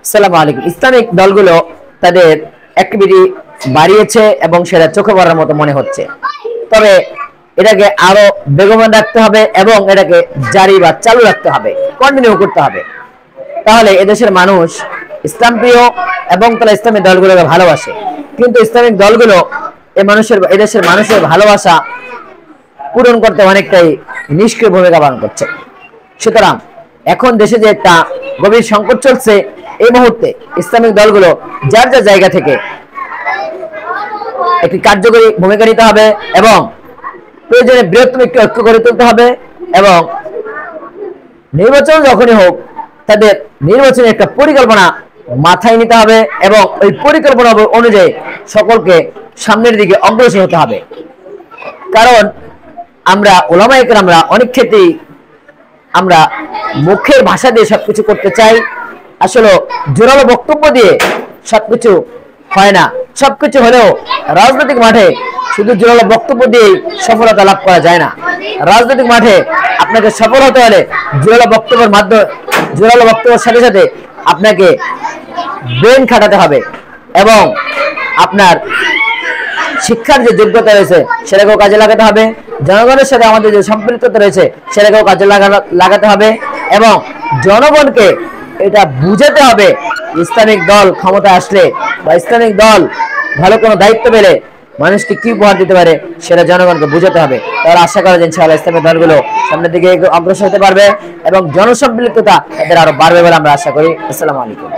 আসসালামু আলাইকুম। ইসলামিক দলগুলো তাদের অ্যাক্টিভিটি বাড়িয়েছে এবং সেটা চোখে পড়ার মতো মনে হচ্ছে। তবে এটাকে আরো বেগবান রাখতে হবে এবং এটাকে জারি বা চালু রাখতে হবে, কন্টিনিউ করতে হবে। তাহলে এদেশের মানুষ ইসলাম প্রিয় এবং তারা ইসলামিক দলগুলোকে ভালোবাসে। কিন্তু ইসলামিক দলগুলো এদেশের মানুষের ভালোবাসা পূরণ করতে অনেকটাই নিষ্ক্রিয় ভূমিকা পালন করছে। সুতরাং এখন দেশে যে একটা গভীর সংকট চলছে, এই মুহূর্তে ইসলামিক দলগুলো যার যার জায়গা থেকে একটি কার্যকরী ভূমিকা নিতে হবে এবং প্রয়োজনে বৃহত্তম একটি ঐক্য গড়ে তুলতে হবে এবং নির্বাচন যখনই হোক তাদের নির্বাচনের একটা পরিকল্পনা মাথায় নিতে হবে এবং ওই পরিকল্পনা অনুযায়ী সকলকে সামনের দিকে অগ্রসর হতে হবে। কারণ আমরা ওলামায়ে কেরামরা অনেক ক্ষেত্রেই আমরা মুখের ভাষা দিয়ে সবকিছু করতে চাই, আসলে জোরালো বক্তব্য দিয়ে সবকিছু হয় না। সবকিছু হলেও রাজনৈতিক মাঠে শুধু জোরালো বক্তব্য দিয়েই সফলতা লাভ করা যায় না। রাজনৈতিক মাঠে আপনাকে সফল হতে হলে জোরালো বক্তব্যের সাথে সাথে আপনাকে ব্রেন খাটাতে হবে এবং আপনার শিক্ষার যে যোগ্যতা রয়েছে সেটাকেও কাজে লাগাতে হবে। জনগণের সাথে আমাদের যে সম্পৃক্ততা রয়েছে সেটাকেও কাজে লাগাতে হবে এবং জনগণকে এটা বুঝাতে হবে ইসলামিক দল ক্ষমতা আসলে বা ইসলামিক দল ভালো কোনো দায়িত্ব পেলে মানুষকে কি উপহার দিতে পারে সেটা জনগণকে বুঝাতে হবে। তাহলে আশা করা যায় ইনশাআল্লাহ ইসলামিক দলগুলো সামনের দিকে অগ্রসর হতে পারবে এবং জনসম্পৃক্ততা এদের আরো বাড়বে বলে আমরা আশা করি। আসসালামু আলাইকুম।